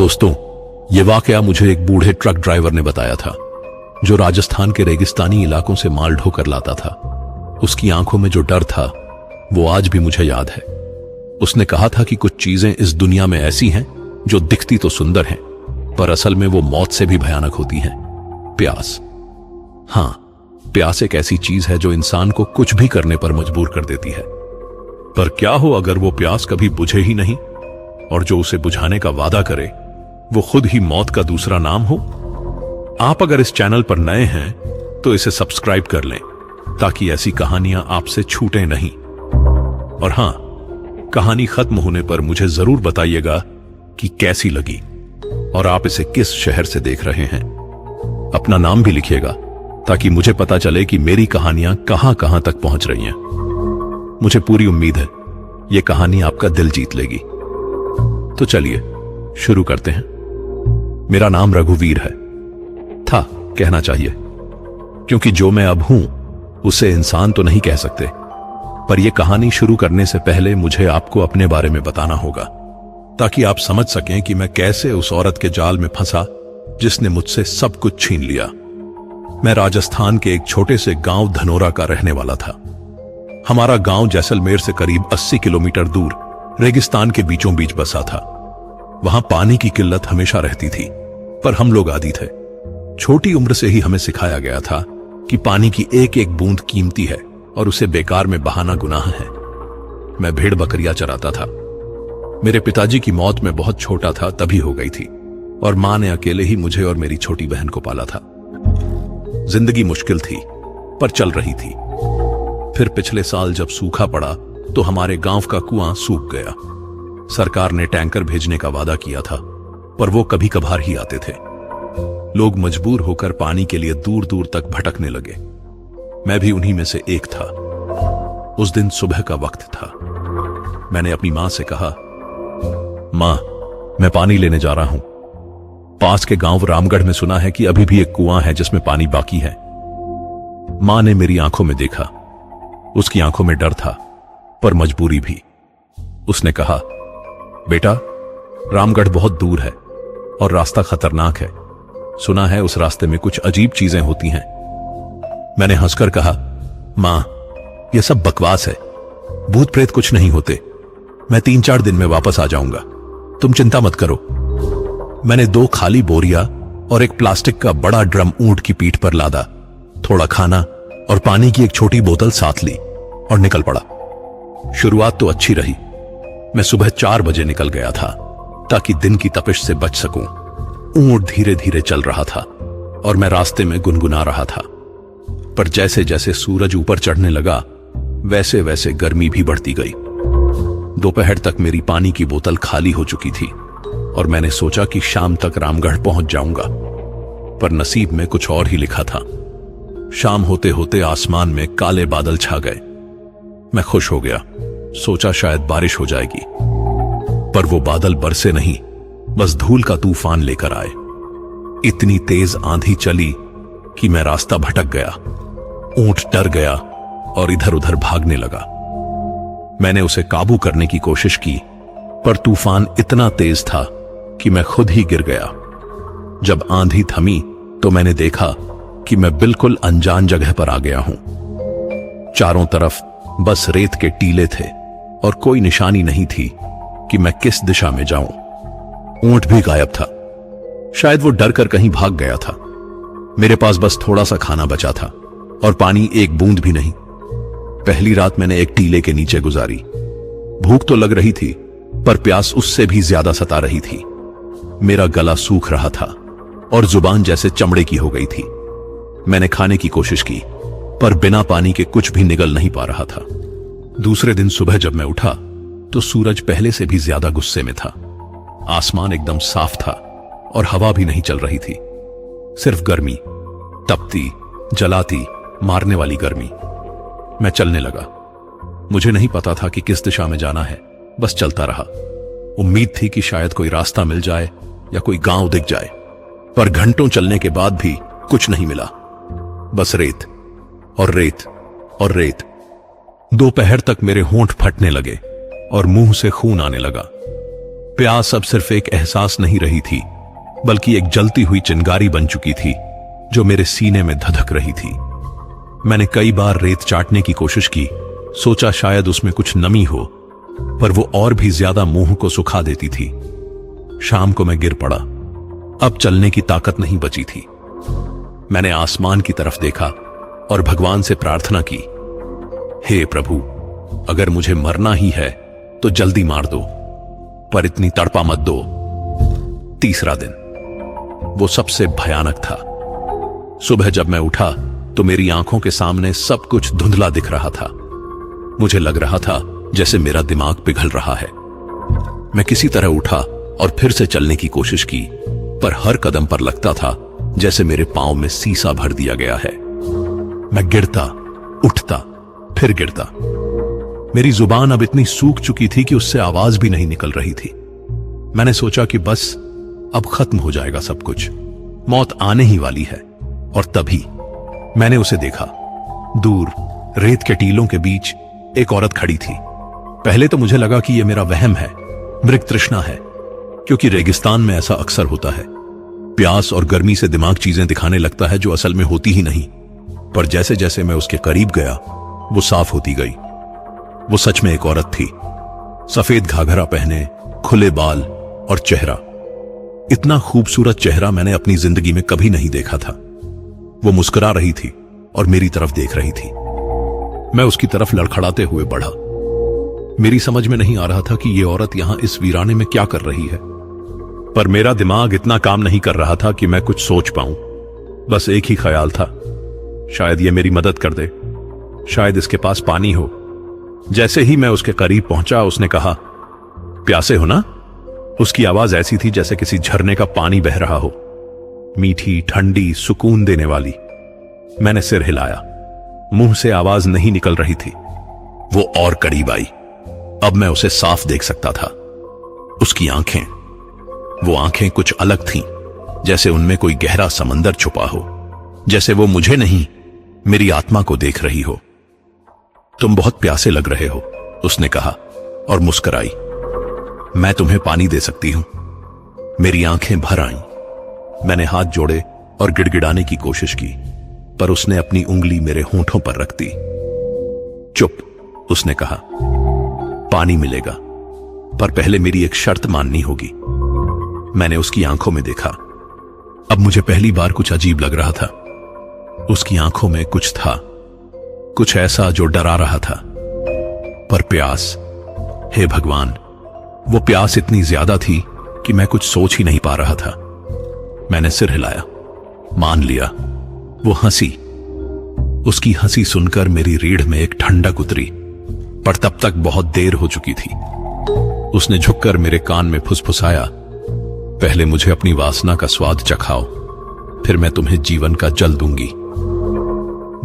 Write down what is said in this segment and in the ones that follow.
दोस्तों, ये वाकया मुझे एक बूढ़े ट्रक ड्राइवर ने बताया था जो राजस्थान के रेगिस्तानी इलाकों से माल ढोकर लाता था। उसकी आंखों में जो डर था वो आज भी मुझे याद है। उसने कहा था कि कुछ चीजें इस दुनिया में ऐसी हैं जो दिखती तो सुंदर हैं पर असल में वो मौत से भी भयानक होती हैं। प्यास। हां, प्यास एक ऐसी चीज है जो इंसान को कुछ भी करने पर मजबूर कर देती है। पर क्या हो अगर वो प्यास कभी बुझे ही नहीं और जो उसे बुझाने का वादा करे वो खुद ही मौत का दूसरा नाम हो। आप अगर इस चैनल पर नए हैं तो इसे सब्सक्राइब कर लें ताकि ऐसी कहानियां आपसे छूटें नहीं। और हां, कहानी खत्म होने पर मुझे जरूर बताइएगा कि कैसी लगी और आप इसे किस शहर से देख रहे हैं। अपना नाम भी लिखिएगा ताकि मुझे पता चले कि मेरी कहानियां कहां कहां तक पहुंच रही हैं। मुझे पूरी उम्मीद है यह कहानी आपका दिल जीत लेगी। तो चलिए शुरू करते हैं। मेरा नाम रघुवीर है, था कहना चाहिए, क्योंकि जो मैं अब हूं उसे इंसान तो नहीं कह सकते। पर यह कहानी शुरू करने से पहले मुझे आपको अपने बारे में बताना होगा ताकि आप समझ सकें कि मैं कैसे उस औरत के जाल में फंसा जिसने मुझसे सब कुछ छीन लिया। मैं राजस्थान के एक छोटे से गांव धनोरा का रहने वाला था। हमारा गांव जैसलमेर से करीब 80 किलोमीटर दूर रेगिस्तान के बीचों बीच बसा था। वहां पानी की किल्लत हमेशा रहती थी, पर हम लोग आदी थे। छोटी उम्र से ही हमें सिखाया गया था कि पानी की एक एक बूंद कीमती है और उसे बेकार में बहाना गुनाह है। मैं भेड़ बकरियां चराता था। मेरे पिताजी की मौत में बहुत छोटा था तभी हो गई थी और मां ने अकेले ही मुझे और मेरी छोटी बहन को पाला था। जिंदगी मुश्किल थी पर चल रही थी। फिर पिछले साल जब सूखा पड़ा तो हमारे गांव का कुआं सूख गया। सरकार ने टैंकर भेजने का वादा किया था पर वो कभी कभार ही आते थे। लोग मजबूर होकर पानी के लिए दूर दूर तक भटकने लगे। मैं भी उन्हीं में से एक था। उस दिन सुबह का वक्त था। मैंने अपनी मां से कहा, मां, मैं पानी लेने जा रहा हूं। पास के गांव रामगढ़ में सुना है कि अभी भी एक कुआं है जिसमें पानी बाकी है। मां ने मेरी आंखों में देखा। उसकी आंखों में डर था पर मजबूरी भी। उसने कहा, बेटा, रामगढ़ बहुत दूर है और रास्ता खतरनाक है। सुना है उस रास्ते में कुछ अजीब चीजें होती हैं। मैंने हंसकर कहा, मां, यह सब बकवास है। भूत प्रेत कुछ नहीं होते। मैं 3-4 दिन में वापस आ जाऊंगा, तुम चिंता मत करो। मैंने 2 खाली बोरिया और एक प्लास्टिक का बड़ा ड्रम ऊंट की पीठ पर लादा, थोड़ा खाना और पानी की एक छोटी बोतल साथ ली और निकल पड़ा। शुरुआत तो अच्छी रही। मैं सुबह 4 बजे निकल गया था ताकि दिन की तपिश से बच सकूं। ऊंट धीरे धीरे चल रहा था और मैं रास्ते में गुनगुना रहा था। पर जैसे जैसे सूरज ऊपर चढ़ने लगा वैसे वैसे गर्मी भी बढ़ती गई। दोपहर तक मेरी पानी की बोतल खाली हो चुकी थी और मैंने सोचा कि शाम तक रामगढ़ पहुंच जाऊंगा। पर नसीब में कुछ और ही लिखा था। शाम होते होते आसमान में काले बादल छा गए। मैं खुश हो गया, सोचा शायद बारिश हो जाएगी। पर वो बादल बरसे नहीं, बस धूल का तूफान लेकर आए। इतनी तेज आंधी चली कि मैं रास्ता भटक गया। ऊंट डर गया और इधर उधर भागने लगा। मैंने उसे काबू करने की कोशिश की पर तूफान इतना तेज था कि मैं खुद ही गिर गया। जब आंधी थमी तो मैंने देखा कि मैं बिल्कुल अनजान जगह पर आ गया हूं। चारों तरफ बस रेत के टीले थे और कोई निशानी नहीं थी कि मैं किस दिशा में जाऊं। ऊंट भी गायब था। शायद वो डर कर कहीं भाग गया था। मेरे पास बस थोड़ा सा खाना बचा था और पानी एक बूंद भी नहीं। पहली रात मैंने एक टीले के नीचे गुजारी। भूख तो लग रही थी पर प्यास उससे भी ज्यादा सता रही थी। मेरा गला सूख रहा था और जुबान जैसे चमड़े की हो गई थी। मैंने खाने की कोशिश की पर बिना पानी के कुछ भी निगल नहीं पा रहा था। दूसरे दिन सुबह जब मैं उठा तो सूरज पहले से भी ज्यादा गुस्से में था। आसमान एकदम साफ था और हवा भी नहीं चल रही थी। सिर्फ गर्मी, तपती, जलाती, मारने वाली गर्मी। मैं चलने लगा। मुझे नहीं पता था कि किस दिशा में जाना है, बस चलता रहा। उम्मीद थी कि शायद कोई रास्ता मिल जाए या कोई गांव दिख जाए, पर घंटों चलने के बाद भी कुछ नहीं मिला। बस रेत और रेत और रेत। दोपहर तक मेरे होंठ फटने लगे और मुंह से खून आने लगा। प्यास अब सिर्फ एक एहसास नहीं रही थी, बल्कि एक जलती हुई चिंगारी बन चुकी थी जो मेरे सीने में धधक रही थी। मैंने कई बार रेत चाटने की कोशिश की, सोचा शायद उसमें कुछ नमी हो, पर वो और भी ज्यादा मुंह को सुखा देती थी। शाम को मैं गिर पड़ा। अब चलने की ताकत नहीं बची थी। मैंने आसमान की तरफ देखा और भगवान से प्रार्थना की, हे प्रभु, अगर मुझे मरना ही है तो जल्दी मार दो, पर इतनी तड़पा मत दो। तीसरा दिन, वो सबसे भयानक था। सुबह जब मैं उठा तो मेरी आंखों के सामने सब कुछ धुंधला दिख रहा था। मुझे लग रहा था जैसे मेरा दिमाग पिघल रहा है। मैं किसी तरह उठा और फिर से चलने की कोशिश की, पर हर कदम पर लगता था जैसे मेरे पांव में सीसा भर दिया गया है। मैं गिरता, उठता, फिर गिरता। मेरी जुबान अब इतनी सूख चुकी थी कि उससे आवाज भी नहीं निकल रही थी। मैंने सोचा कि बस अब खत्म हो जाएगा सब कुछ, मौत आने ही वाली है। और तभी मैंने उसे देखा। दूर रेत के टीलों के बीच एक औरत खड़ी थी। पहले तो मुझे लगा कि यह मेरा वहम है, मृग तृष्णा है, क्योंकि रेगिस्तान में ऐसा अक्सर होता है। प्यास और गर्मी से दिमाग चीजें दिखाने लगता है जो असल में होती ही नहीं। पर जैसे जैसे मैं उसके करीब गया, वो साफ होती गई। वो सच में एक औरत थी। सफेद घाघरा पहने, खुले बाल और चेहरा। इतना खूबसूरत चेहरा मैंने अपनी जिंदगी में कभी नहीं देखा था। वो मुस्कुरा रही थी और मेरी तरफ देख रही थी। मैं उसकी तरफ लड़खड़ाते हुए बढ़ा। मेरी समझ में नहीं आ रहा था कि ये औरत यहां इस वीराने में क्या कर रही है, पर मेरा दिमाग इतना काम नहीं कर रहा था कि मैं कुछ सोच पाऊं। बस एक ही ख्याल था, शायद ये मेरी मदद कर दे, शायद इसके पास पानी हो। जैसे ही मैं उसके करीब पहुंचा, उसने कहा, प्यासे हो ना? उसकी आवाज ऐसी थी जैसे किसी झरने का पानी बह रहा हो, मीठी, ठंडी, सुकून देने वाली। मैंने सिर हिलाया। मुंह से आवाज नहीं निकल रही थी। वो और करीब आई। अब मैं उसे साफ देख सकता था। उसकी आंखें, वो आंखें कुछ अलग थीं, जैसे उनमें कोई गहरा समंदर छुपा हो, जैसे वो मुझे नहीं, मेरी आत्मा को देख रही हो। तुम बहुत प्यासे लग रहे हो, उसने कहा और मुस्कुराई। मैं तुम्हें पानी दे सकती हूं। मेरी आंखें भर आईं। मैंने हाथ जोड़े और गिड़गिड़ाने की कोशिश की, पर उसने अपनी उंगली मेरे होंठों पर रख दी। चुप, उसने कहा, पानी मिलेगा, पर पहले मेरी एक शर्त माननी होगी। मैंने उसकी आंखों में देखा। अब मुझे पहली बार कुछ अजीब लग रहा था। उसकी आंखों में कुछ था, कुछ ऐसा जो डरा रहा था। पर प्यास, हे भगवान, वो प्यास इतनी ज्यादा थी कि मैं कुछ सोच ही नहीं पा रहा था। मैंने सिर हिलाया, मान लिया। वो हंसी। उसकी हंसी सुनकर मेरी रीढ़ में एक ठंडक उतरी, पर तब तक बहुत देर हो चुकी थी। उसने झुककर मेरे कान में फुसफुसाया, पहले मुझे अपनी वासना का स्वाद चखाओ, फिर मैं तुम्हें जीवन का जल दूंगी।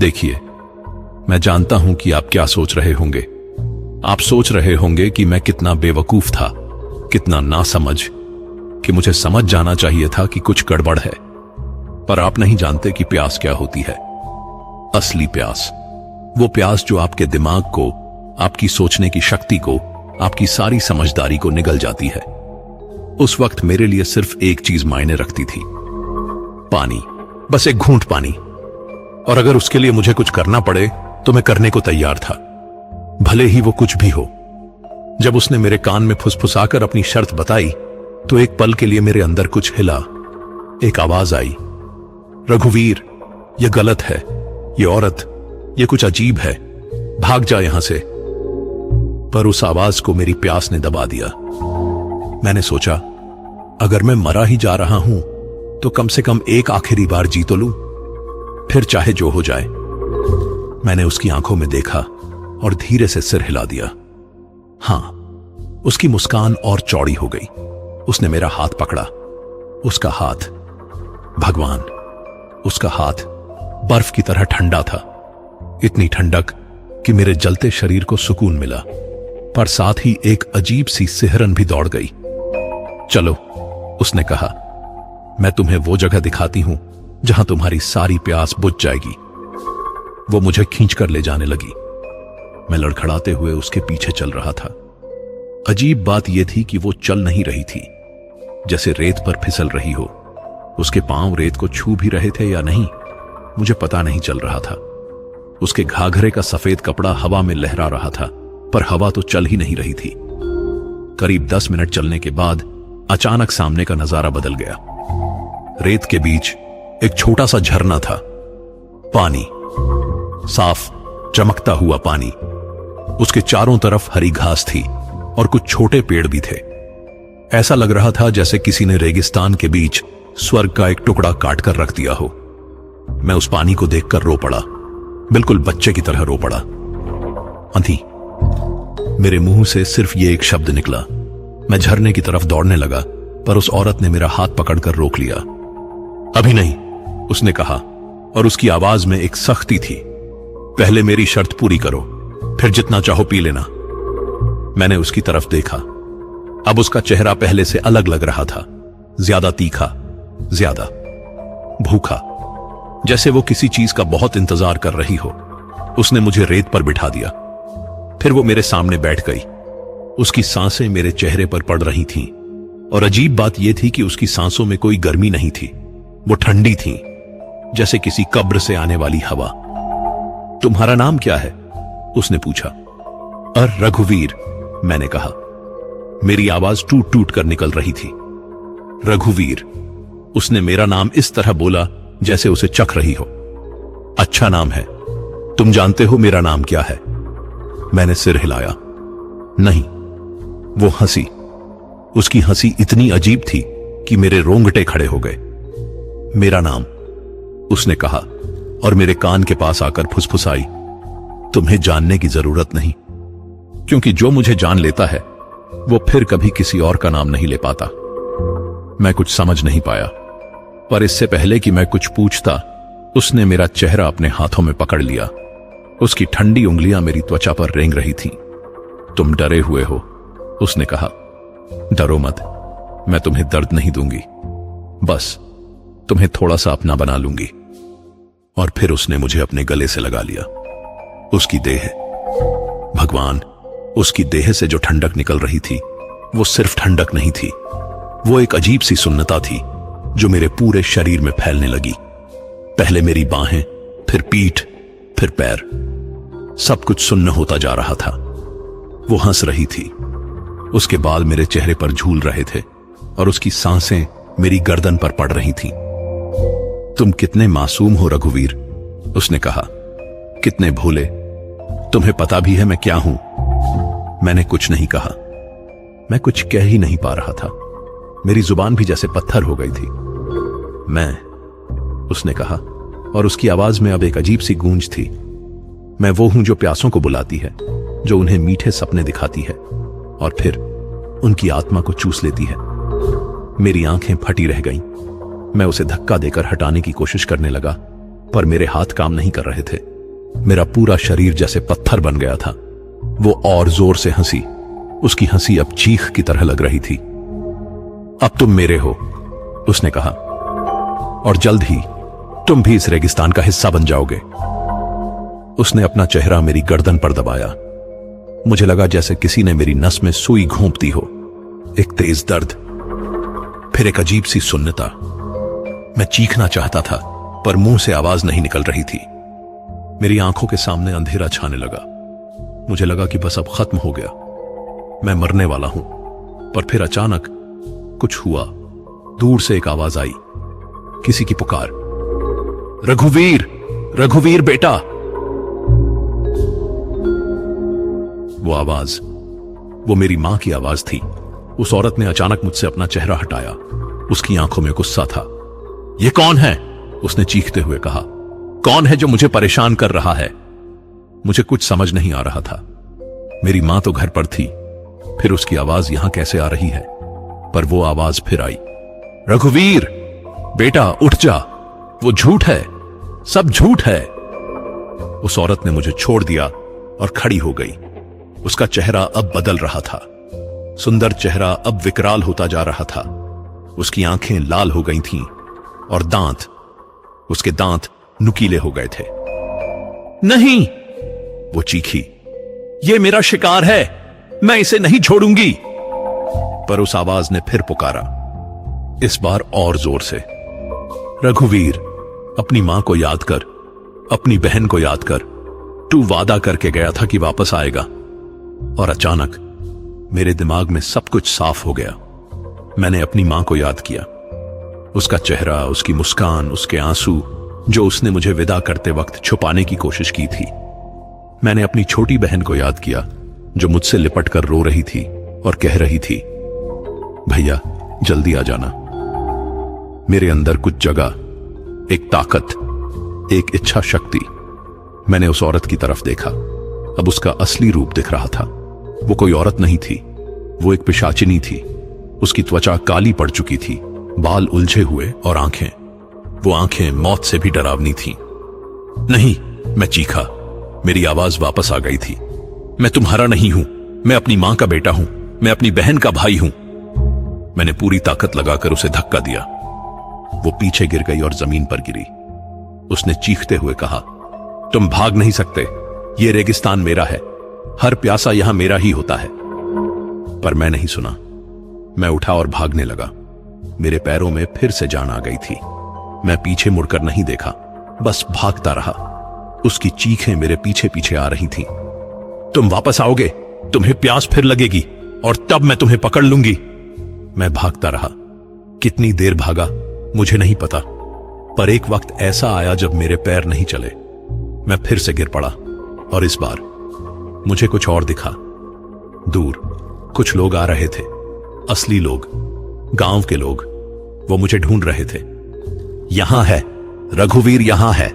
देखिए, मैं जानता हूं कि आप क्या सोच रहे होंगे। आप सोच रहे होंगे कि मैं कितना बेवकूफ था, कितना नासमझ, कि मुझे समझ जाना चाहिए था कि कुछ गड़बड़ है। पर आप नहीं जानते कि प्यास क्या होती है। असली प्यास, वो प्यास जो आपके दिमाग को, आपकी सोचने की शक्ति को, आपकी सारी समझदारी को निगल जाती है। उस वक्त मेरे लिए सिर्फ एक चीज मायने रखती थी, पानी। बस एक घूंट पानी। और अगर उसके लिए मुझे कुछ करना पड़े तो मैं करने को तैयार था, भले ही वो कुछ भी हो। जब उसने मेरे कान में फुसफुसाकर अपनी शर्त बताई तो एक पल के लिए मेरे अंदर कुछ हिला। एक आवाज आई, रघुवीर, यह गलत है, ये औरत, ये कुछ अजीब है, भाग जा यहां से। पर उस आवाज को मेरी प्यास ने दबा दिया। मैंने सोचा, अगर मैं मरा ही जा रहा हूं तो कम से कम एक आखिरी बार जी तो लूं, फिर चाहे जो हो जाए। मैंने उसकी आंखों में देखा और धीरे से सिर हिला दिया। हां, उसकी मुस्कान और चौड़ी हो गई। उसने मेरा हाथ पकड़ा। उसका हाथ, भगवान, उसका हाथ बर्फ की तरह ठंडा था। इतनी ठंडक कि मेरे जलते शरीर को सुकून मिला, पर साथ ही एक अजीब सी सिहरन भी दौड़ गई। चलो, उसने कहा, मैं तुम्हें वो जगह दिखाती हूं जहां तुम्हारी सारी प्यास बुझ जाएगी। वो मुझे खींचकर ले जाने लगी। मैं लड़खड़ाते हुए उसके पीछे चल रहा था। अजीब बात यह थी कि वो चल नहीं रही थी, जैसे रेत पर फिसल रही हो। उसके पांव रेत को छू भी रहे थे या नहीं, मुझे पता नहीं चल रहा था। उसके घाघरे का सफेद कपड़ा हवा में लहरा रहा था, पर हवा तो चल ही नहीं रही थी। करीब 10 मिनट चलने के बाद अचानक सामने का नजारा बदल गया। रेत के बीच एक छोटा सा झरना था। पानी, साफ चमकता हुआ पानी। उसके चारों तरफ हरी घास थी और कुछ छोटे पेड़ भी थे। ऐसा लग रहा था जैसे किसी ने रेगिस्तान के बीच स्वर्ग का एक टुकड़ा काटकर रख दिया हो। मैं उस पानी को देखकर रो पड़ा, बिल्कुल बच्चे की तरह रो पड़ा। अंधी। मेरे मुंह से सिर्फ ये एक शब्द निकला। मैं झरने की तरफ दौड़ने लगा, पर उस औरत ने मेरा हाथ पकड़कर रोक लिया। अभी नहीं, उसने कहा, और उसकी आवाज में एक सख्ती थी। पहले मेरी शर्त पूरी करो, फिर जितना चाहो पी लेना। मैंने उसकी तरफ देखा। अब उसका चेहरा पहले से अलग लग रहा था, ज्यादा तीखा, ज्यादा भूखा, जैसे वो किसी चीज का बहुत इंतजार कर रही हो। उसने मुझे रेत पर बिठा दिया, फिर वो मेरे सामने बैठ गई। उसकी सांसें मेरे चेहरे पर पड़ रही थीं, और अजीब बात यह थी कि उसकी सांसों में कोई गर्मी नहीं थी। वो ठंडी थीं, जैसे किसी कब्र से आने वाली हवा। तुम्हारा नाम क्या है? उसने पूछा। रघुवीर, मैंने कहा। मेरी आवाज टूट टूट कर निकल रही थी। रघुवीर। उसने मेरा नाम इस तरह बोला जैसे उसे चख रही हो। अच्छा नाम है। तुम जानते हो मेरा नाम क्या है? मैंने सिर हिलाया। नहीं। वो हंसी। उसकी हंसी इतनी अजीब थी कि मेरे रोंगटे खड़े हो गए। मेरा नाम, उसने कहा, और मेरे कान के पास आकर फुसफुसाई। तुम्हें जानने की जरूरत नहीं, क्योंकि जो मुझे जान लेता है वो फिर कभी किसी और का नाम नहीं ले पाता। मैं कुछ समझ नहीं पाया, पर इससे पहले कि मैं कुछ पूछता, उसने मेरा चेहरा अपने हाथों में पकड़ लिया। उसकी ठंडी उंगलियां मेरी त्वचा पर रेंग रही थीं। तुम डरे हुए हो, उसने कहा। डरो मत, मैं तुम्हें दर्द नहीं दूंगी, बस तुम्हें थोड़ा सा अपना बना लूंगी। और फिर उसने मुझे अपने गले से लगा लिया। उसकी देह, भगवान, उसकी देह से जो ठंडक निकल रही थी वो सिर्फ ठंडक नहीं थी, वो एक अजीब सी सुन्नता थी जो मेरे पूरे शरीर में फैलने लगी। पहले मेरी बाहें, फिर पीठ, फिर पैर, सब कुछ सुन्न होता जा रहा था। वो हंस रही थी। उसके बाल मेरे चेहरे पर झूल रहे थे और उसकी सांसें मेरी गर्दन पर पड़ रही थीं। तुम कितने मासूम हो रघुवीर, उसने कहा। कितने भोले। तुम्हें पता भी है मैं क्या हूं? मैंने कुछ नहीं कहा। मैं कुछ कह ही नहीं पा रहा था। मेरी जुबान भी जैसे पत्थर हो गई थी। मैं, उसने कहा, और उसकी आवाज में अब एक अजीब सी गूंज थी। मैं वो हूं जो प्यासों को बुलाती है, जो उन्हें मीठे सपने दिखाती है और फिर उनकी आत्मा को चूस लेती है। मेरी आंखें फटी रह गईं। मैं उसे धक्का देकर हटाने की कोशिश करने लगा, पर मेरे हाथ काम नहीं कर रहे थे। मेरा पूरा शरीर जैसे पत्थर बन गया था। वो और जोर से हंसी। उसकी हंसी अब चीख की तरह लग रही थी। अब तुम मेरे हो, उसने कहा, और जल्द ही तुम भी इस रेगिस्तान का हिस्सा बन जाओगे। उसने अपना चेहरा मेरी गर्दन पर दबाया। मुझे लगा जैसे किसी ने मेरी नस में सुई घोंप दी हो। एक तेज दर्द, फिर एक अजीब सी सुन्नता। मैं चीखना चाहता था, पर मुंह से आवाज नहीं निकल रही थी। मेरी आंखों के सामने अंधेरा छाने लगा। मुझे लगा कि बस अब खत्म हो गया, मैं मरने वाला हूं। पर फिर अचानक कुछ हुआ। दूर से एक आवाज आई, किसी की पुकार। रघुवीर, रघुवीर बेटा। वो आवाज, वो मेरी मां की आवाज थी। उस औरत ने अचानक मुझसे अपना चेहरा हटाया। उसकी आंखों में गुस्सा था। ये कौन है? उसने चीखते हुए कहा। कौन है जो मुझे परेशान कर रहा है? मुझे कुछ समझ नहीं आ रहा था। मेरी मां तो घर पर थी, फिर उसकी आवाज यहां कैसे आ रही है? पर वो आवाज फिर आई, रघुवीर बेटा उठ जा, वो झूठ है, सब झूठ है। उस औरत ने मुझे छोड़ दिया और खड़ी हो गई। उसका चेहरा अब बदल रहा था। सुंदर चेहरा अब विकराल होता जा रहा था। उसकी आंखें लाल हो गई थीं और दांत, उसके दांत नुकीले हो गए थे। नहीं, वो चीखी, ये मेरा शिकार है, मैं इसे नहीं छोड़ूंगी। पर उस आवाज ने फिर पुकारा, इस बार और जोर से, रघुवीर, अपनी मां को याद कर, अपनी बहन को याद कर। तू वादा करके गया था कि वापस आएगा। और अचानक मेरे दिमाग में सब कुछ साफ हो गया। मैंने अपनी मां को याद किया, उसका चेहरा, उसकी मुस्कान, उसके आंसू जो उसने मुझे विदा करते वक्त छुपाने की कोशिश की थी। मैंने अपनी छोटी बहन को याद किया जो मुझसे लिपट कर रो रही थी और कह रही थी, भैया जल्दी आ जाना। मेरे अंदर कुछ जगा, एक ताकत, एक इच्छा शक्ति। मैंने उस औरत की तरफ देखा। अब उसका असली रूप दिख रहा था। वो कोई औरत नहीं थी, वो एक पिशाचिनी थी। उसकी त्वचा काली पड़ चुकी थी, बाल उलझे हुए और आंखें, वो आंखें मौत से भी डरावनी थीं। नहीं, मैं चीखा। मेरी आवाज वापस आ गई थी। मैं तुम्हारा नहीं हूं, मैं अपनी मां का बेटा हूं, मैं अपनी बहन का भाई हूं। मैंने पूरी ताकत लगाकर उसे धक्का दिया। वो पीछे गिर गई और जमीन पर गिरी। उसने चीखते हुए कहा, तुम भाग नहीं सकते, ये रेगिस्तान मेरा है, हर प्यासा यहां मेरा ही होता है। पर मैं नहीं सुना। मैं उठा और भागने लगा। मेरे पैरों में फिर से जान आ गई थी। मैं पीछे मुड़कर नहीं देखा, बस भागता रहा। उसकी चीखें मेरे पीछे पीछे आ रही थीं। तुम वापस आओगे, तुम्हें प्यास फिर लगेगी और तब मैं तुम्हें पकड़ लूंगी। मैं भागता रहा। कितनी देर भागा मुझे नहीं पता, पर एक वक्त ऐसा आया जब मेरे पैर नहीं चले। मैं फिर से गिर पड़ा और इस बार मुझे कुछ और दिखा। दूर कुछ लोग आ रहे थे, असली लोग, गांव के लोग। वो मुझे ढूंढ रहे थे। यहां है, रघुवीर यहां है,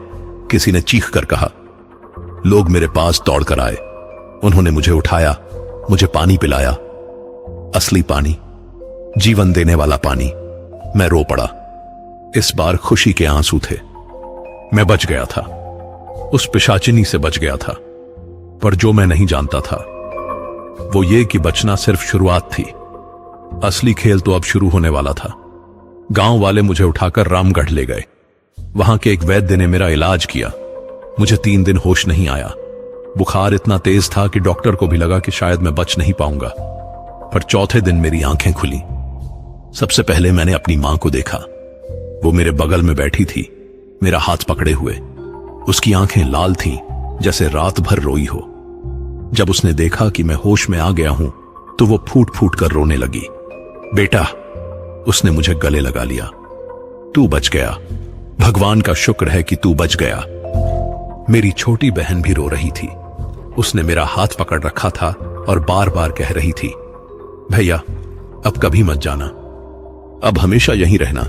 किसी ने चीख कर कहा। लोग मेरे पास दौड़कर आए। उन्होंने मुझे उठाया, मुझे पानी पिलाया, असली पानी, जीवन देने वाला पानी। मैं रो पड़ा। इस बार खुशी के आंसू थे। मैं बच गया था, उस पिशाचिनी से बच गया था। पर जो मैं नहीं जानता था वो ये कि बचना सिर्फ शुरुआत थी। असली खेल तो अब शुरू होने वाला था। गांव वाले मुझे उठाकर रामगढ़ ले गए। वहां के एक वैद्य ने मेरा इलाज किया। मुझे 3 दिन होश नहीं आया। बुखार इतना तेज था कि डॉक्टर को भी लगा कि शायद मैं बच नहीं पाऊंगा। पर चौथे दिन मेरी आंखें खुली। सबसे पहले मैंने अपनी मां को देखा। वो मेरे बगल में बैठी थी, मेरा हाथ पकड़े हुए। उसकी आंखें लाल थीं, जैसे रात भर रोई हो। जब उसने देखा कि मैं होश में आ गया हूं तो वो फूट फूट कर रोने लगी। बेटा, उसने मुझे गले लगा लिया। तू बच गया, भगवान का शुक्र है कि तू बच गया। मेरी छोटी बहन भी रो रही थी। उसने मेरा हाथ पकड़ रखा था और बार बार कह रही थी, भैया अब कभी मत जाना, अब हमेशा यहीं रहना।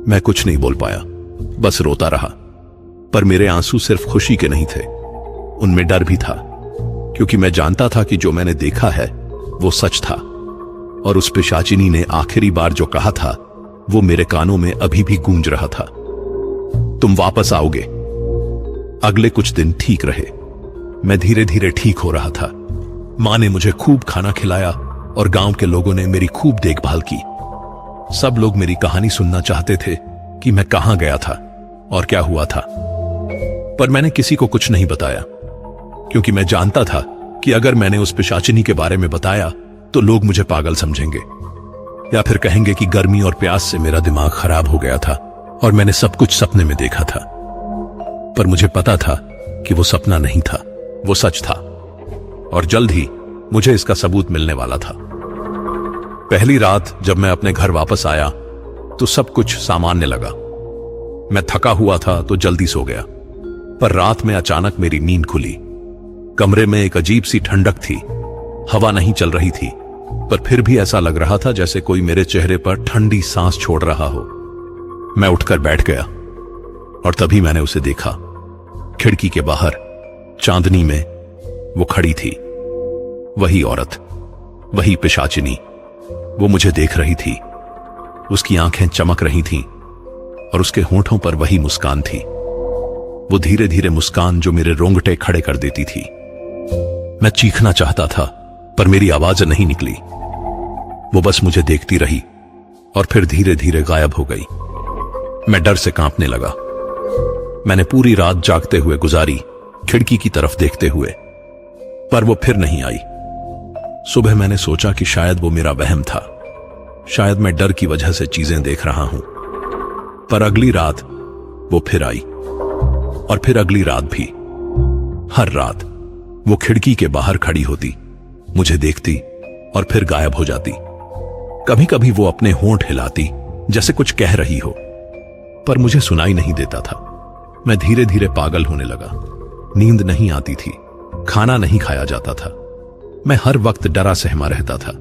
मैं कुछ नहीं बोल पाया, बस रोता रहा। पर मेरे आंसू सिर्फ खुशी के नहीं थे, उनमें डर भी था, क्योंकि मैं जानता था कि जो मैंने देखा है वो सच था। और उस पिशाचिनी ने आखिरी बार जो कहा था वो मेरे कानों में अभी भी गूंज रहा था, तुम वापस आओगे। अगले कुछ दिन ठीक रहे। मैं धीरे धीरे ठीक हो रहा था। मां ने मुझे खूब खाना खिलाया और गांव के लोगों ने मेरी खूब देखभाल की। सब लोग मेरी कहानी सुनना चाहते थे कि मैं कहां गया था और क्या हुआ था। पर मैंने किसी को कुछ नहीं बताया, क्योंकि मैं जानता था कि अगर मैंने उस पिशाचिनी के बारे में बताया तो लोग मुझे पागल समझेंगे, या फिर कहेंगे कि गर्मी और प्यास से मेरा दिमाग खराब हो गया था और मैंने सब कुछ सपने में देखा था। पर मुझे पता था कि वो सपना नहीं था, वो सच था। और जल्द ही मुझे इसका सबूत मिलने वाला था। पहली रात जब मैं अपने घर वापस आया तो सब कुछ सामान्य लगा। मैं थका हुआ था तो जल्दी सो गया। पर रात में अचानक मेरी नींद खुली। कमरे में एक अजीब सी ठंडक थी। हवा नहीं चल रही थी, पर फिर भी ऐसा लग रहा था जैसे कोई मेरे चेहरे पर ठंडी सांस छोड़ रहा हो। मैं उठकर बैठ गया और तभी मैंने उसे देखा। खिड़की के बाहर चांदनी में वो खड़ी थी, वही औरत, वही पिशाचिनी। वो मुझे देख रही थी। उसकी आंखें चमक रही थीं और उसके होंठों पर वही मुस्कान थी, वो धीरे धीरे मुस्कान जो मेरे रोंगटे खड़े कर देती थी। मैं चीखना चाहता था पर मेरी आवाज नहीं निकली। वो बस मुझे देखती रही और फिर धीरे धीरे गायब हो गई। मैं डर से कांपने लगा। मैंने पूरी रात जागते हुए गुजारी, खिड़की की तरफ देखते हुए, पर वो फिर नहीं आई। सुबह मैंने सोचा कि शायद वो मेरा वहम था, शायद मैं डर की वजह से चीजें देख रहा हूं। पर अगली रात वो फिर आई, और फिर अगली रात भी। हर रात वो खिड़की के बाहर खड़ी होती, मुझे देखती और फिर गायब हो जाती। कभी कभी वो अपने होंठ हिलाती जैसे कुछ कह रही हो, पर मुझे सुनाई नहीं देता था। मैं धीरे धीरे पागल होने लगा। नींद नहीं आती थी, खाना नहीं खाया जाता था। मैं हर वक्त डरा सहमा रहता था।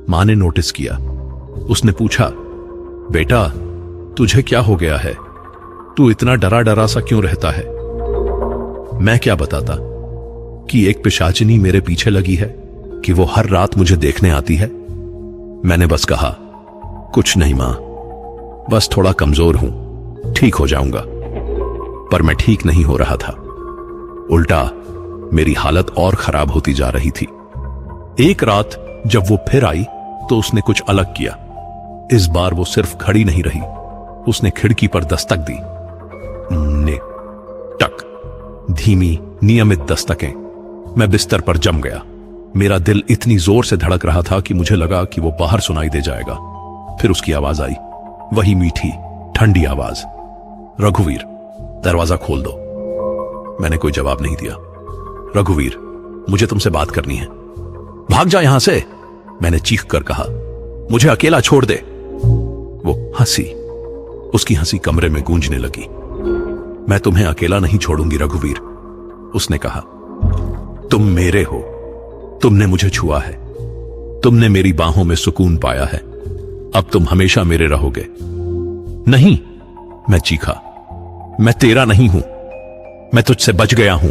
मां ने नोटिस किया। उसने पूछा, बेटा तुझे क्या हो गया है? तू इतना डरा डरा सा क्यों रहता है? मैं क्या बताता कि एक पिशाचिनी मेरे पीछे लगी है, कि वो हर रात मुझे देखने आती है। मैंने बस कहा, कुछ नहीं मां, बस थोड़ा कमजोर हूं, ठीक हो जाऊंगा। पर मैं ठीक नहीं हो रहा था। उल्टा मेरी हालत और खराब होती जा रही थी। एक रात जब वो फिर आई तो उसने कुछ अलग किया। इस बार वो सिर्फ खड़ी नहीं रही, उसने खिड़की पर दस्तक दी। ने टक, धीमी नियमित दस्तकें। मैं बिस्तर पर जम गया। मेरा दिल इतनी जोर से धड़क रहा था कि मुझे लगा कि वो बाहर सुनाई दे जाएगा। फिर उसकी आवाज आई, वही मीठी ठंडी आवाज, रघुवीर दरवाजा खोल दो। मैंने कोई जवाब नहीं दिया। रघुवीर, मुझे तुमसे बात करनी है, भाग जा यहां से, मैंने चीख कर कहा। मुझे अकेला छोड़ दे। वो हंसी, उसकी हंसी कमरे में गूंजने लगी। मैं तुम्हें अकेला नहीं छोड़ूंगी रघुवीर, उसने कहा। तुम मेरे हो, तुमने मुझे छुआ है, तुमने मेरी बाहों में सुकून पाया है, अब तुम हमेशा मेरे रहोगे। नहीं, मैं चीखा, मैं तेरा नहीं हूं, मैं तुझसे बच गया हूं।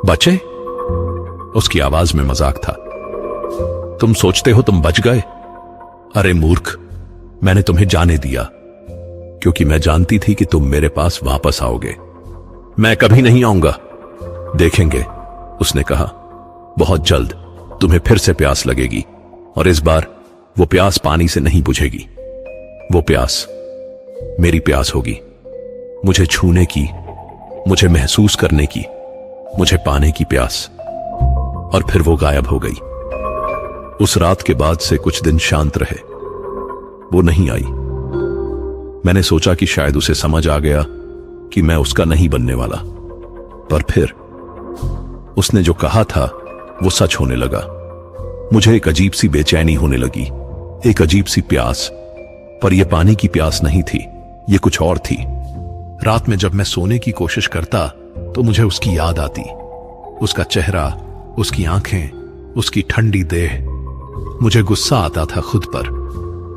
बचे? उसकी आवाज में मजाक था। तुम सोचते हो तुम बच गए? अरे मूर्ख, मैंने तुम्हें जाने दिया क्योंकि मैं जानती थी कि तुम मेरे पास वापस आओगे। मैं कभी नहीं आऊंगा। देखेंगे, उसने कहा। बहुत जल्द तुम्हें फिर से प्यास लगेगी, और इस बार वो प्यास पानी से नहीं बुझेगी। वो प्यास मेरी प्यास होगी, मुझे छूने की, मुझे महसूस करने की, मुझे पाने की प्यास। और फिर वो गायब हो गई। उस रात के बाद से कुछ दिन शांत रहे। वो नहीं आई। मैंने सोचा कि शायद उसे समझ आ गया कि मैं उसका नहीं बनने वाला। पर फिर उसने जो कहा था वो सच होने लगा। मुझे एक अजीब सी बेचैनी होने लगी, एक अजीब सी प्यास। पर यह पानी की प्यास नहीं थी, ये कुछ और थी। रात में जब मैं सोने की कोशिश करता तो मुझे उसकी याद आती, उसका चेहरा, उसकी आंखें, उसकी ठंडी देह। मुझे गुस्सा आता था खुद पर।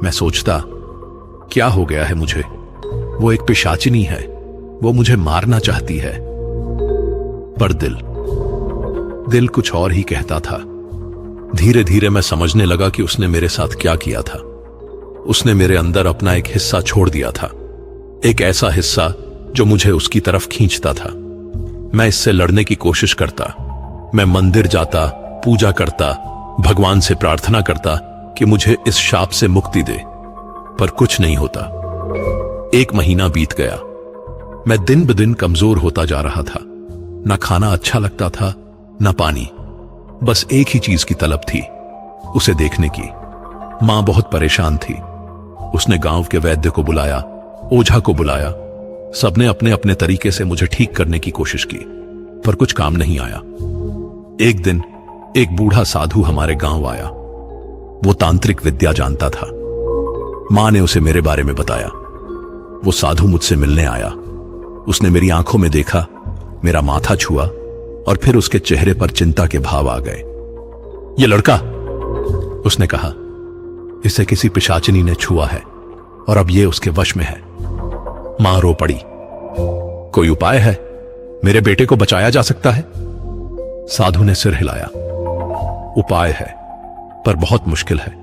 मैं सोचता, क्या हो गया है मुझे? वो एक पिशाचिनी है, वो मुझे मारना चाहती है। पर दिल कुछ और ही कहता था। धीरे धीरे मैं समझने लगा कि उसने मेरे साथ क्या किया था। उसने मेरे अंदर अपना एक हिस्सा छोड़ दिया था, एक ऐसा हिस्सा जो मुझे उसकी तरफ खींचता था। मैं इससे लड़ने की कोशिश करता, मैं मंदिर जाता, पूजा करता, भगवान से प्रार्थना करता कि मुझे इस शाप से मुक्ति दे, पर कुछ नहीं होता। 1 महीना बीत गया। मैं दिन ब दिन कमजोर होता जा रहा था। ना खाना अच्छा लगता था, ना पानी। बस एक ही चीज की तलब थी, उसे देखने की। मां बहुत परेशान थी। उसने गांव के वैद्य को बुलाया, ओझा को बुलाया। सबने अपने अपने तरीके से मुझे ठीक करने की कोशिश की, पर कुछ काम नहीं आया। एक दिन एक बूढ़ा साधु हमारे गांव आया। वो तांत्रिक विद्या जानता था। मां ने उसे मेरे बारे में बताया। वो साधु मुझसे मिलने आया। उसने मेरी आंखों में देखा, मेरा माथा छुआ, और फिर उसके चेहरे पर चिंता के भाव आ गए। ये लड़का, उसने कहा, इसे किसी पिशाचिनी ने छुआ है और अब ये उसके वश में है। मां रो पड़ी। कोई उपाय है? मेरे बेटे को बचाया जा सकता है? साधु ने सिर हिलाया। उपाय है, पर बहुत मुश्किल है।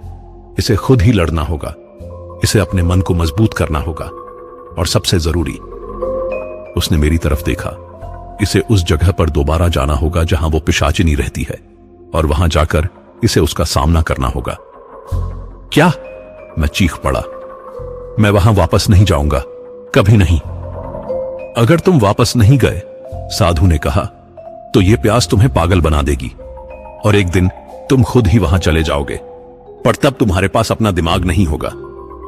इसे खुद ही लड़ना होगा, इसे अपने मन को मजबूत करना होगा, और सबसे जरूरी, उसने मेरी तरफ देखा, इसे उस जगह पर दोबारा जाना होगा जहां वो पिशाचिनी रहती है, और वहां जाकर इसे उसका सामना करना होगा। क्या? मैं चीख पड़ा। मैं वहां वापस नहीं जाऊंगा, कभी नहीं। अगर तुम वापस नहीं गए, साधु ने कहा, तो यह प्यास तुम्हें पागल बना देगी, और एक दिन तुम खुद ही वहां चले जाओगे, पर तब तुम्हारे पास अपना दिमाग नहीं होगा।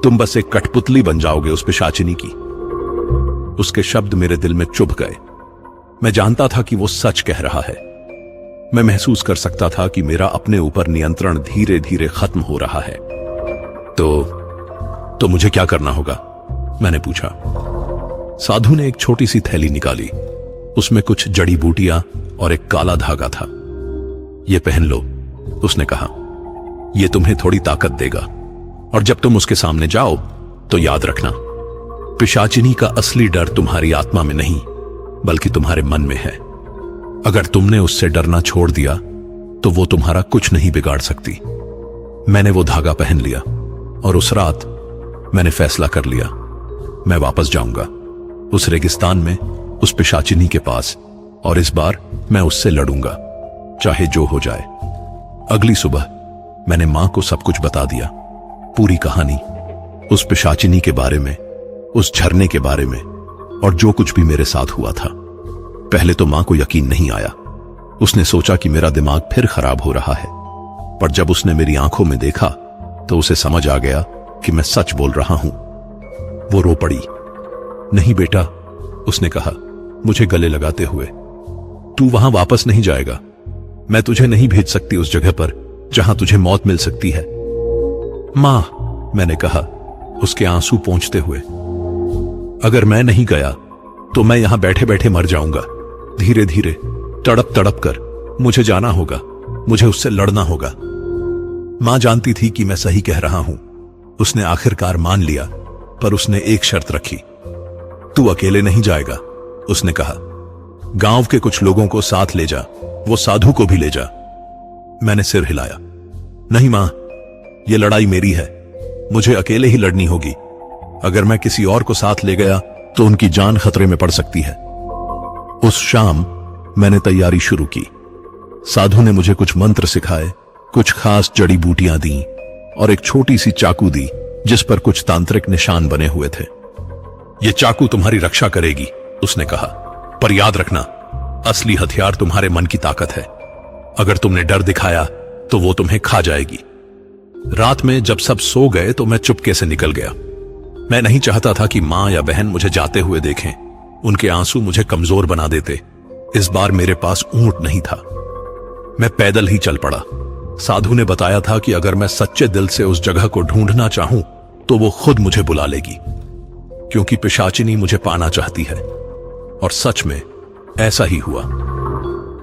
तुम बस एक कठपुतली बन जाओगे उस पिशाचिनी की। उसके शब्द मेरे दिल में चुभ गए। मैं जानता था कि वो सच कह रहा है। मैं महसूस कर सकता था कि मेरा अपने ऊपर नियंत्रण धीरे धीरे खत्म हो रहा है। तो मुझे क्या करना होगा? मैंने पूछा। साधु ने एक छोटी सी थैली निकाली। उसमें कुछ जड़ी बूटियां और एक काला धागा था। ये पहन लो, उसने कहा। यह तुम्हें थोड़ी ताकत देगा, और जब तुम उसके सामने जाओ तो याद रखना, पिशाचिनी का असली डर तुम्हारी आत्मा में नहीं बल्कि तुम्हारे मन में है। अगर तुमने उससे डरना छोड़ दिया तो वो तुम्हारा कुछ नहीं बिगाड़ सकती। मैंने वो धागा पहन लिया और उस रात मैंने फैसला कर लिया, मैं वापस जाऊंगा उस रेगिस्तान में, उस पिशाचिनी के पास, और इस बार मैं उससे लड़ूंगा, चाहे जो हो जाए। अगली सुबह मैंने मां को सब कुछ बता दिया, पूरी कहानी, उस पिशाचिनी के बारे में, उस झरने के बारे में, और जो कुछ भी मेरे साथ हुआ था। पहले तो मां को यकीन नहीं आया। उसने सोचा कि मेरा दिमाग फिर खराब हो रहा है, पर जब उसने मेरी आंखों में देखा तो उसे समझ आ गया कि मैं सच बोल रहा हूं। वो रो पड़ी। नहीं बेटा, उसने कहा मुझे गले लगाते हुए, तू वहां वापस नहीं जाएगा। मैं तुझे नहीं भेज सकती उस जगह पर जहां तुझे मौत मिल सकती है। मां, मैंने कहा उसके आंसू पोंछते हुए, अगर मैं नहीं गया तो मैं यहां बैठे बैठे मर जाऊंगा। धीरे धीरे, तड़प तड़प कर मुझे जाना होगा, मुझे उससे लड़ना होगा। मां जानती थी कि मैं सही कह रहा हूं। उसने आखिरकार मान लिया, पर उसने एक शर्त रखी। तू अकेले नहीं जाएगा, उसने कहा। गांव के कुछ लोगों को साथ ले जा, वो साधु को भी ले जा। मैंने सिर हिलाया। नहीं मां, यह लड़ाई मेरी है, मुझे अकेले ही लड़नी होगी। अगर मैं किसी और को साथ ले गया तो उनकी जान खतरे में पड़ सकती है। उस शाम मैंने तैयारी शुरू की। साधु ने मुझे कुछ मंत्र सिखाए, कुछ खास जड़ी बूटियां दी और एक छोटी सी चाकू दी जिस पर कुछ तांत्रिक निशान बने हुए थे। यह चाकू तुम्हारी रक्षा करेगी, उसने कहा, पर याद रखना, असली हथियार तुम्हारे मन की ताकत है। अगर तुमने डर दिखाया तो वो तुम्हें खा जाएगी। रात में जब सब सो गए तो मैं चुपके से निकल गया। मैं नहीं चाहता था कि मां या बहन मुझे जाते हुए देखें। उनके आंसू मुझे कमजोर बना देते। इस बार मेरे पास ऊंट नहीं था। मैं पैदल ही चल पड़ा। साधु ने बताया था कि अगर मैं सच्चे दिल से उस जगह को ढूंढना चाहूं तो वो खुद मुझे बुला लेगी, क्योंकि पिशाचिनी मुझे पाना चाहती है। और सच में ऐसा ही हुआ।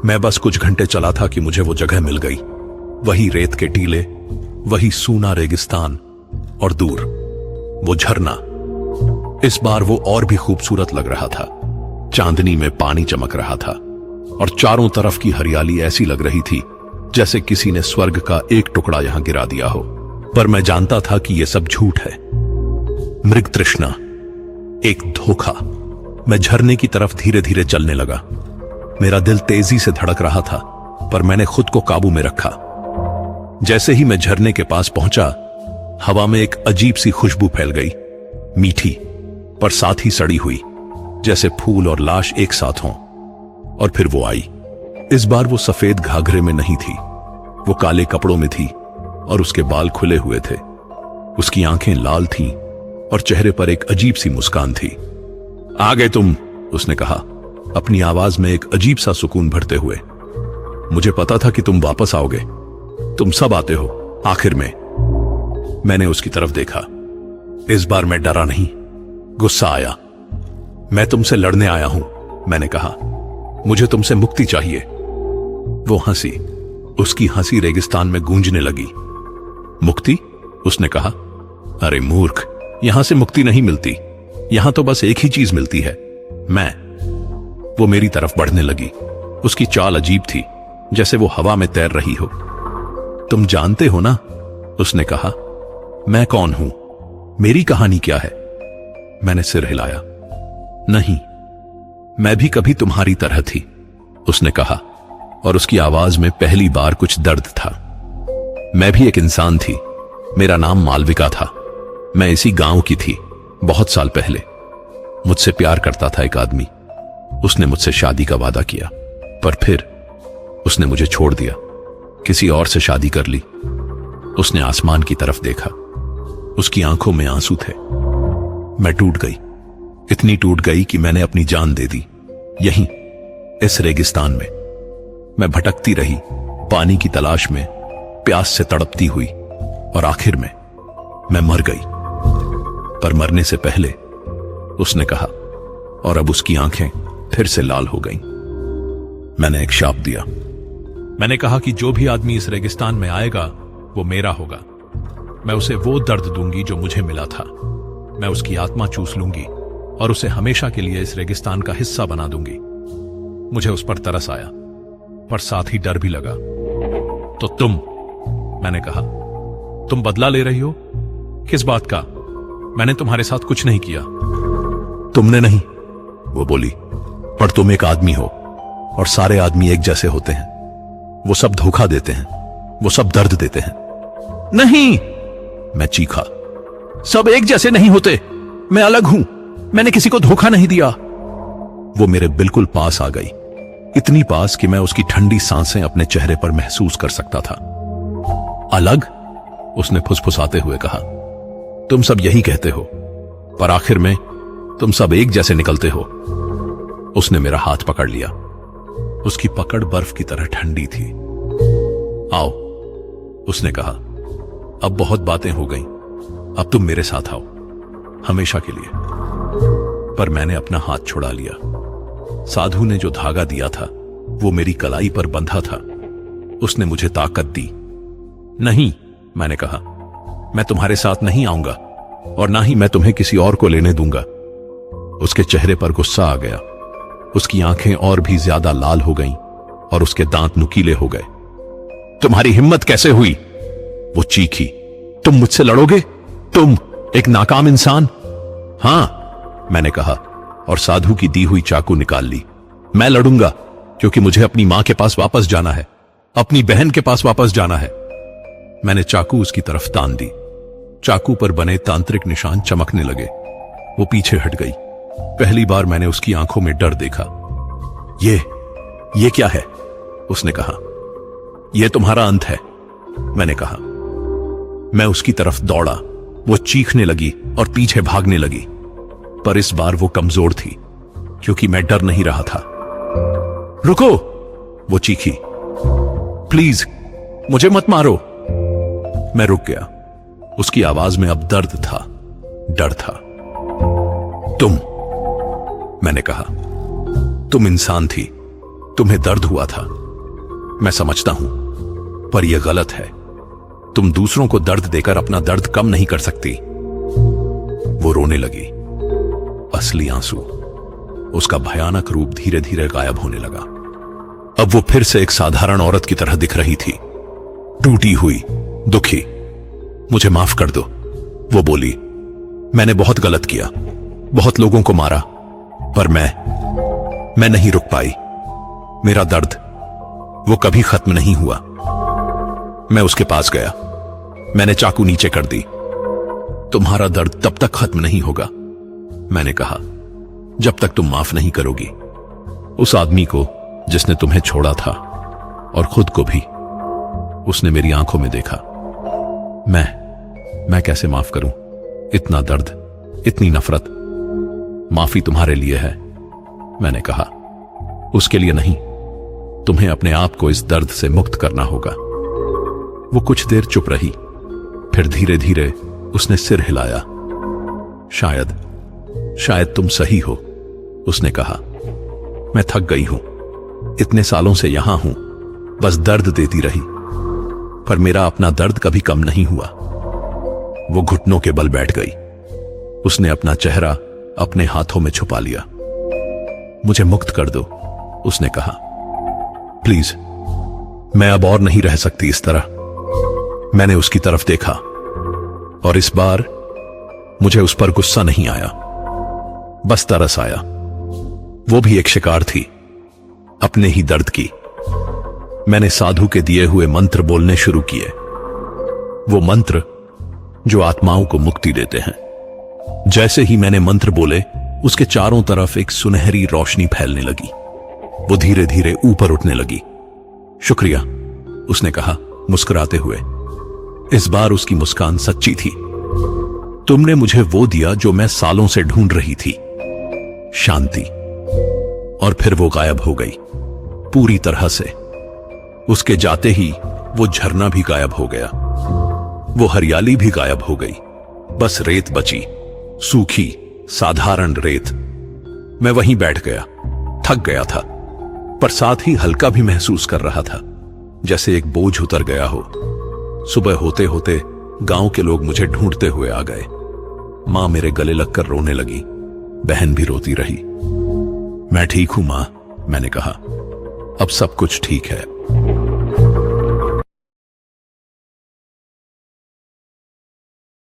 मैं बस कुछ घंटे चला था कि मुझे वो जगह मिल गई। वही रेत के टीले, वही सूना रेगिस्तान, और दूर वो झरना। इस बार वो और भी खूबसूरत लग रहा था। चांदनी में पानी चमक रहा था और चारों तरफ की हरियाली ऐसी लग रही थी जैसे किसी ने स्वर्ग का एक टुकड़ा यहां गिरा दिया हो। पर मैं जानता था कि यह सब झूठ है। मृग तृष्णा, एक धोखा। मैं झरने की तरफ धीरे धीरे चलने लगा। मेरा दिल तेजी से धड़क रहा था, पर मैंने खुद को काबू में रखा। जैसे ही मैं झरने के पास पहुंचा, हवा में एक अजीब सी खुशबू फैल गई, मीठी पर साथ ही सड़ी हुई, जैसे फूल और लाश एक साथ हों। और फिर वो आई। इस बार वो सफेद घाघरे में नहीं थी, वो काले कपड़ों में थी और उसके बाल खुले हुए थे। उसकी आंखें लाल थीं और चेहरे पर एक अजीब सी मुस्कान थी। आ गए तुम, उसने कहा, अपनी आवाज में एक अजीब सा सुकून भरते हुए। मुझे पता था कि तुम वापस आओगे। तुम सब आते हो आखिर में। मैंने उसकी तरफ देखा। इस बार मैं डरा नहीं, गुस्सा आया। मैं तुमसे लड़ने आया हूं, मैंने कहा। मुझे तुमसे मुक्ति चाहिए। वो हंसी। उसकी हंसी रेगिस्तान में गूंजने लगी। मुक्ति? उसने कहा। अरे मूर्ख, यहां से मुक्ति नहीं मिलती। यहां तो बस एक ही चीज मिलती है, मैं। वो मेरी तरफ बढ़ने लगी। उसकी चाल अजीब थी, जैसे वो हवा में तैर रही हो। तुम जानते हो ना, उसने कहा, मैं कौन हूं, मेरी कहानी क्या है? मैंने सिर हिलाया। नहीं, मैं भी कभी तुम्हारी तरह थी, उसने कहा, और उसकी आवाज में पहली बार कुछ दर्द था। मैं भी एक इंसान थी। मेरा नाम मालविका था। मैं इसी गांव की थी, बहुत साल पहले। मुझसे प्यार करता था एक आदमी। उसने मुझसे शादी का वादा किया, पर फिर उसने मुझे छोड़ दिया। किसी और से शादी कर ली। उसने आसमान की तरफ देखा। उसकी आंखों में आंसू थे। मैं टूट गई, इतनी टूट गई कि मैंने अपनी जान दे दी। यहीं इस रेगिस्तान में मैं भटकती रही, पानी की तलाश में, प्यास से तड़पती हुई, और आखिर में मैं मर गई। पर मरने से पहले उसने कहा, और अब उसकी आंखें फिर से लाल हो गईं। मैंने एक शाप दिया। मैंने कहा कि जो भी आदमी इस रेगिस्तान में आएगा वो मेरा होगा। मैं उसे वो दर्द दूंगी जो मुझे मिला था। मैं उसकी आत्मा चूस लूंगी और उसे हमेशा के लिए इस रेगिस्तान का हिस्सा बना दूंगी। मुझे उस पर तरस आया, पर साथ ही डर भी लगा। तो तुम, मैंने कहा, तुम बदला ले रही हो? किस बात का? मैंने तुम्हारे साथ कुछ नहीं किया। तुमने नहीं, वो बोली, पर तुम एक आदमी हो और सारे आदमी एक जैसे होते हैं। वो सब धोखा देते हैं, वो सब दर्द देते हैं। नहीं, मैं चीखा, सब एक जैसे नहीं होते। मैं अलग हूं, मैंने किसी को धोखा नहीं दिया। वो मेरे बिल्कुल पास आ गई, इतनी पास कि मैं उसकी ठंडी सांसें अपने चेहरे पर महसूस कर सकता था। अलग? उसने फुसफुसाते हुए कहा, तुम सब यही कहते हो, पर आखिर में तुम सब एक जैसे निकलते हो। उसने मेरा हाथ पकड़ लिया। उसकी पकड़ बर्फ की तरह ठंडी थी। आओ, उसने कहा, अब बहुत बातें हो गईं, अब तुम मेरे साथ आओ, हमेशा के लिए। पर मैंने अपना हाथ छुड़ा लिया। साधु ने जो धागा दिया था वो मेरी कलाई पर बंधा था। उसने मुझे ताकत दी। नहीं, मैंने कहा, मैं तुम्हारे साथ नहीं आऊंगा और ना ही मैं तुम्हें किसी और को लेने दूंगा। उसके चेहरे पर गुस्सा आ गया। उसकी आंखें और भी ज्यादा लाल हो गईं और उसके दांत नुकीले हो गए। तुम्हारी हिम्मत कैसे हुई? वो चीखी, तुम मुझसे लड़ोगे? तुम एक नाकाम इंसान? हां, मैंने कहा, और साधु की दी हुई चाकू निकाल ली। मैं लड़ूंगा क्योंकि मुझे अपनी मां के पास वापस जाना है, अपनी बहन के पास वापस जाना है। मैंने चाकू उसकी तरफ तान दी। चाकू पर बने तांत्रिक निशान चमकने लगे। वो पीछे हट गई। पहली बार मैंने उसकी आंखों में डर देखा। ये क्या है? उसने कहा। यह तुम्हारा अंत है, मैंने कहा। मैं उसकी तरफ दौड़ा। वो चीखने लगी और पीछे भागने लगी, पर इस बार वो कमजोर थी क्योंकि मैं डर नहीं रहा था। रुको, वो चीखी, प्लीज मुझे मत मारो। मैं रुक गया। उसकी आवाज में अब दर्द था, डर था। तुम, मैंने कहा, तुम इंसान थी, तुम्हें दर्द हुआ था। मैं समझता हूं, पर यह गलत है। तुम दूसरों को दर्द देकर अपना दर्द कम नहीं कर सकती। वो रोने लगी। असली आंसू, उसका भयानक रूप धीरे धीरे गायब होने लगा। अब वो फिर से एक साधारण औरत की तरह दिख रही थी, टूटी हुई, दुखी। मुझे माफ कर दो, वो बोली। मैंने बहुत गलत किया, बहुत लोगों को मारा, पर मैं नहीं रुक पाई। मेरा दर्द वो कभी खत्म नहीं हुआ। मैं उसके पास गया। मैंने चाकू नीचे कर दी। तुम्हारा दर्द तब तक खत्म नहीं होगा, मैंने कहा, जब तक तुम माफ नहीं करोगी उस आदमी को जिसने तुम्हें छोड़ा था, और खुद को भी। उसने मेरी आंखों में देखा। मैं कैसे माफ करूं? इतना दर्द, इतनी नफरत। माफी तुम्हारे लिए है, मैंने कहा, उसके लिए नहीं। तुम्हें अपने आप को इस दर्द से मुक्त करना होगा। वो कुछ देर चुप रही, फिर धीरे धीरे उसने सिर हिलाया। शायद तुम सही हो, उसने कहा। मैं थक गई हूं, इतने सालों से यहां हूं, बस दर्द देती रही, पर मेरा अपना दर्द कभी कम नहीं हुआ। वो घुटनों के बल बैठ गई। उसने अपना चेहरा अपने हाथों में छुपा लिया। मुझे मुक्त कर दो, उसने कहा। प्लीज, मैं अब और नहीं रह सकती इस तरह। मैंने उसकी तरफ देखा, और इस बार मुझे उस पर गुस्सा नहीं आया, बस तरस आया। वो भी एक शिकार थी, अपने ही दर्द की। मैंने साधु के दिए हुए मंत्र बोलने शुरू किए, वो मंत्र जो आत्माओं को मुक्ति देते हैं। जैसे ही मैंने मंत्र बोले, उसके चारों तरफ एक सुनहरी रोशनी फैलने लगी। वो धीरे धीरे ऊपर उठने लगी। शुक्रिया, उसने कहा मुस्कुराते हुए। इस बार उसकी मुस्कान सच्ची थी। तुमने मुझे वो दिया जो मैं सालों से ढूंढ रही थी, शांति। और फिर वो गायब हो गई, पूरी तरह से। उसके जाते ही वो झरना भी गायब हो गया, वो हरियाली भी गायब हो गई। बस रेत बची, सूखी साधारण रेत। मैं वहीं बैठ गया, थक गया था, पर साथ ही हल्का भी महसूस कर रहा था, जैसे एक बोझ उतर गया हो। सुबह होते होते गांव के लोग मुझे ढूंढते हुए आ गए। मां मेरे गले लगकर रोने लगी, बहन भी रोती रही। मैं ठीक हूं मां, मैंने कहा, अब सब कुछ ठीक है।